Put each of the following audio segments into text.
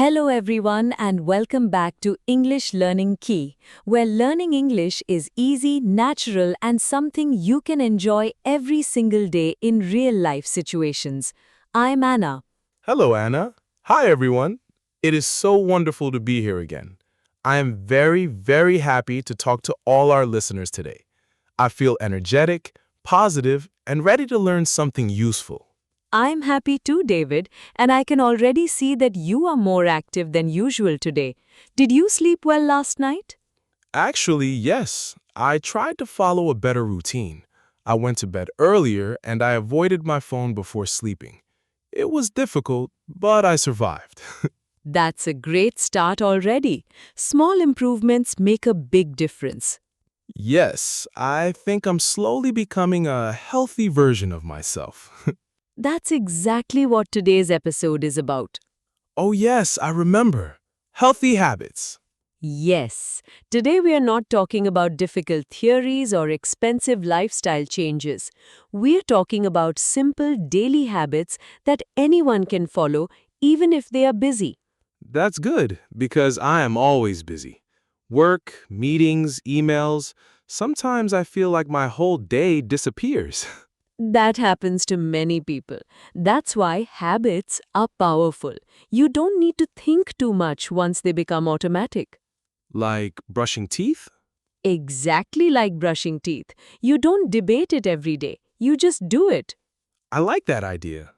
Hello, everyone, and welcome back to English Learning Key, where learning English is easy, natural, and something you can enjoy every single day in real life situations. I'm Anna. Hello, Anna. Hi, everyone. It is so wonderful to be here again. I am very happy to talk to all our listeners today. I feel energetic, positive, and ready to learn something useful. I'm happy too, David, and I can already see that you are more active than usual today. Did you sleep well last night? Actually, yes, I tried to follow a better routine. I went to bed earlier and I avoided my phone before sleeping. It was difficult, but I survived. That's a great start already. Small improvements make a big difference. Yes, I think I'm slowly becoming a healthy version of myself. That's exactly what today's episode is about. Oh yes, I remember. Healthy habits. Yes, today we are not talking about difficult theories or expensive lifestyle changes. We're talking about simple daily habits that anyone can follow even if they are busy. That's good, because I am always busy. Work, meetings, emails. Sometimes I feel like my whole day disappears. That happens to many people. That's why habits are powerful. You don't need to think too much once they become automatic. Like brushing teeth? Exactly like brushing teeth. You don't debate it every day. You just do it. I like that idea.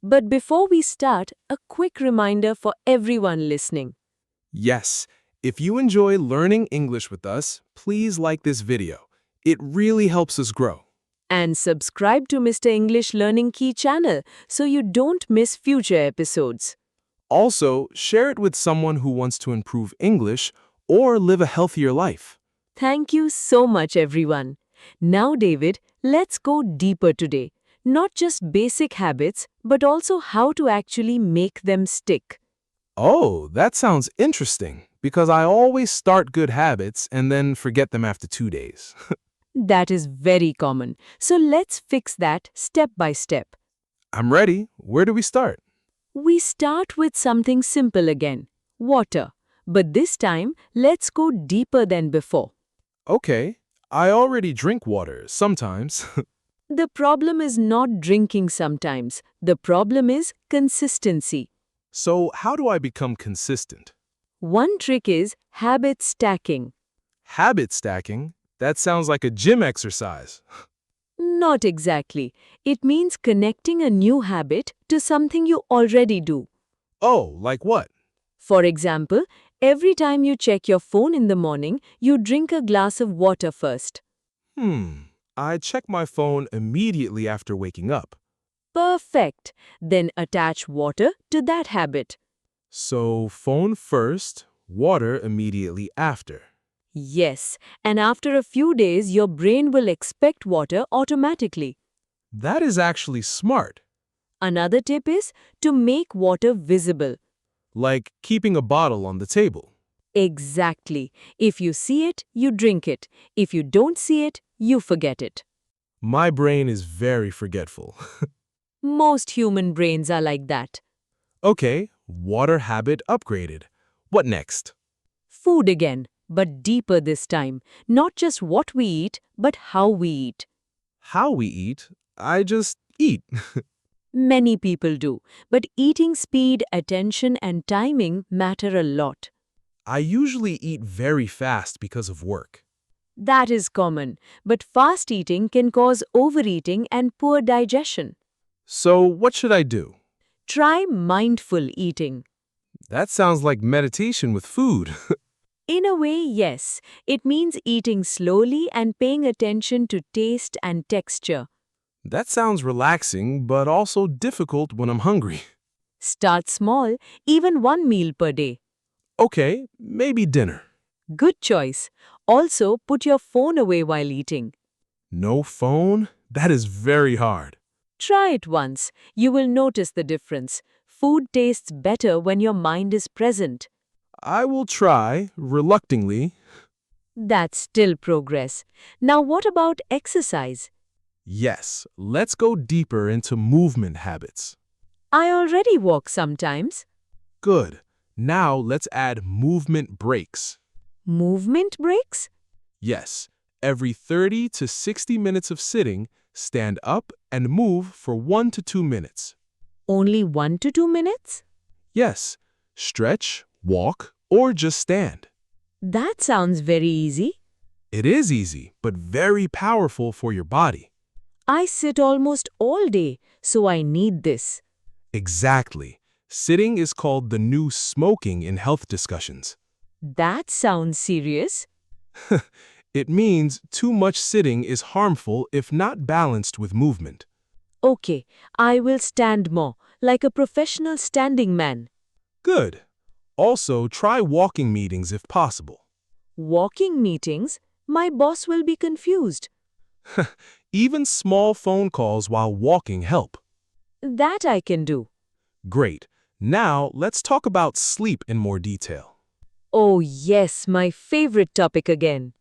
But before we start, a quick reminder for everyone listening. Yes, if you enjoy learning English with us, please like this video. It really helps us grow. And subscribe to Mr. English Learning Key channel so you don't miss future episodes. Also, share it with someone who wants to improve English or live a healthier life. Thank you so much, everyone. Now, David, let's go deeper today. Not just basic habits, but also how to actually make them stick. Oh, that sounds interesting, because I always start good habits and then forget them after 2 days. That is very common. So let's fix that step by step. I'm ready. Where do we start? We start with something simple again, water. But this time, let's go deeper than before. Okay, I already drink water sometimes. The problem is not drinking sometimes. The problem is consistency. So how do I become consistent? One trick is habit stacking. Habit stacking? That sounds like a gym exercise. Not exactly. It means connecting a new habit to something you already do. Oh, like what? For example, every time you check your phone in the morning, you drink a glass of water first. I check my phone immediately after waking up. Perfect. Then attach water to that habit. So phone first, water immediately after. Yes, and after a few days, your brain will expect water automatically. That is actually smart. Another tip is to make water visible. Like keeping a bottle on the table. Exactly. If you see it, you drink it. If you don't see it, you forget it. My brain is very forgetful. Most human brains are like that. Okay, water habit upgraded. What next? Food again, but deeper this time. Not just what we eat, but how we eat. How we eat? I just eat. Many people do, but eating speed, attention, and timing matter a lot. I usually eat very fast because of work. That is common, but fast eating can cause overeating and poor digestion. So what should I do? Try mindful eating. That sounds like meditation with food. In a way, yes, it means eating slowly and paying attention to taste and texture. That sounds relaxing, but also difficult when I'm hungry. Start small, even one meal per day. Okay, maybe dinner. Good choice. Also, put your phone away while eating. No phone? That is very hard. Try it once. You will notice the difference. Food tastes better when your mind is present. I will try, reluctantly. That's still progress. Now, what about exercise? Yes, let's go deeper into movement habits. I already walk sometimes. Good. Now let's add movement breaks. Movement breaks? Yes, every 30 to 60 minutes of sitting, stand up and move for 1 to 2 minutes. Only 1 to 2 minutes? Yes, stretch, walk, or just stand. That sounds very easy. It is easy, but very powerful for your body. I sit almost all day, so I need this. Exactly. Sitting is called the new smoking in health discussions. That sounds serious. It means too much sitting is harmful if not balanced with movement. Okay, I will stand more, like a professional standing man. Good. Also, try walking meetings if possible. Walking meetings? My boss will be confused. Even small phone calls while walking help. That I can do. Great. Now, let's talk about sleep in more detail. Oh yes, my favorite topic again.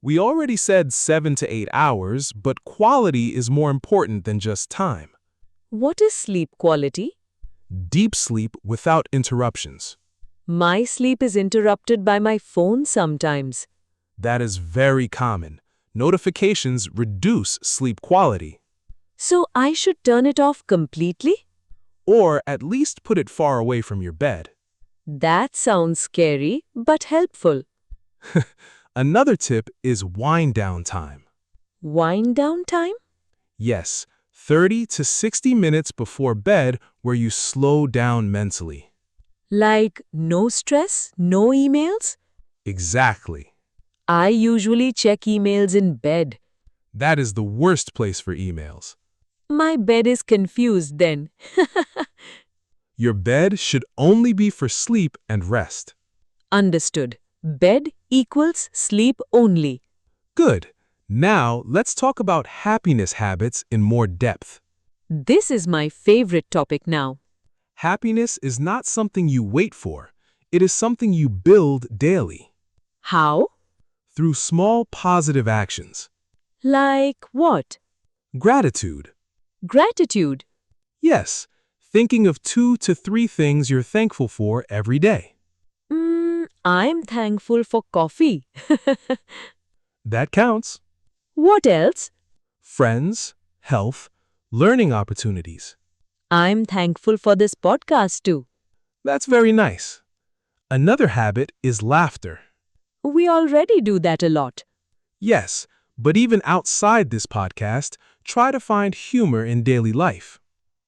We already said 7 to 8 hours, but quality is more important than just time. What is sleep quality? Deep sleep without interruptions. My sleep is interrupted by my phone sometimes. That is very common. Notifications reduce sleep quality, So I should turn it off completely? or at least put it far away from your bed. That sounds scary, but helpful. Another tip is wind down time. Wind down time? Yes, 30 to 60 minutes before bed where you slow down mentally. Like no stress, no emails? Exactly. I usually check emails in bed. That is the worst place for emails. My bed is confused then. Your bed should only be for sleep and rest. Understood. Bed equals sleep only. Good. Now, let's talk about happiness habits in more depth. This is my favorite topic now. Happiness is not something you wait for. It is something you build daily How? through small positive actions. Like what? Gratitude. Gratitude. Yes, thinking of 2 to 3 things you're thankful for every day. I'm thankful for coffee. That counts. What else? Friends, health, learning opportunities. I'm thankful for this podcast too. That's very nice. Another habit is laughter. We already do that a lot. Yes, but even outside this podcast, try to find humor in daily life.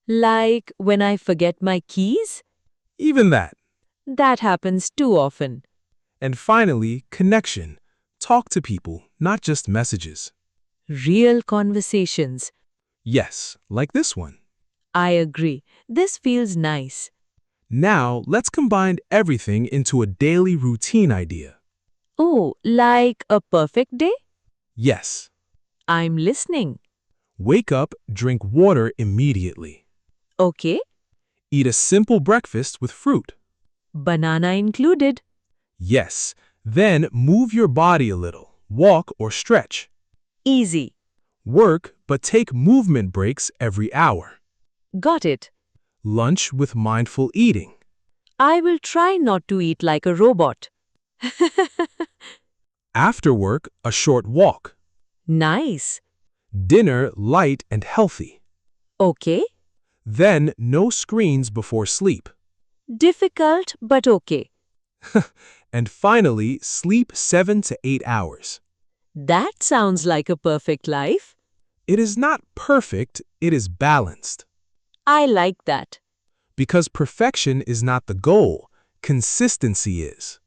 Like when I forget my keys? Even that. That happens too often. And finally, connection. Talk to people, not just messages. Real conversations. Yes, like this one. I agree. This feels nice. Now, let's combine everything into a daily routine idea. Oh, like a perfect day? Yes. I'm listening. Wake up, drink water immediately. Okay. Eat a simple breakfast with fruit. Banana included. Yes. Then move your body a little. Walk or stretch. Easy. Work, but take movement breaks every hour. Got it. Lunch with mindful eating. I will try not to eat like a robot. After work, a short walk. Nice. Dinner light and healthy. Okay. Then no screens before sleep. Difficult, but okay. And finally, sleep 7 to 8 hours. That sounds like a perfect life. It is not perfect, it is balanced. I like that. Because perfection is not the goal, consistency is.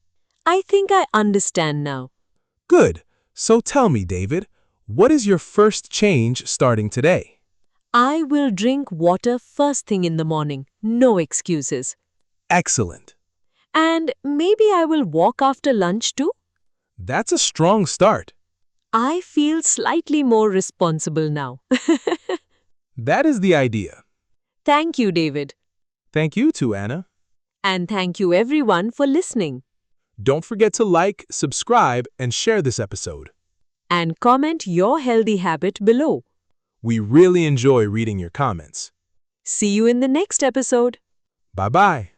I think I understand now. Good. So tell me, David, what is your first change starting today? I will drink water first thing in the morning. No excuses. Excellent. And maybe I will walk after lunch too. That's a strong start. I feel slightly more responsible now. That is the idea. Thank you, David. Thank you too, Anna. And thank you everyone for listening. Don't forget to like, subscribe, and share this episode. And comment your healthy habit below. We really enjoy reading your comments. See you in the next episode. Bye-bye.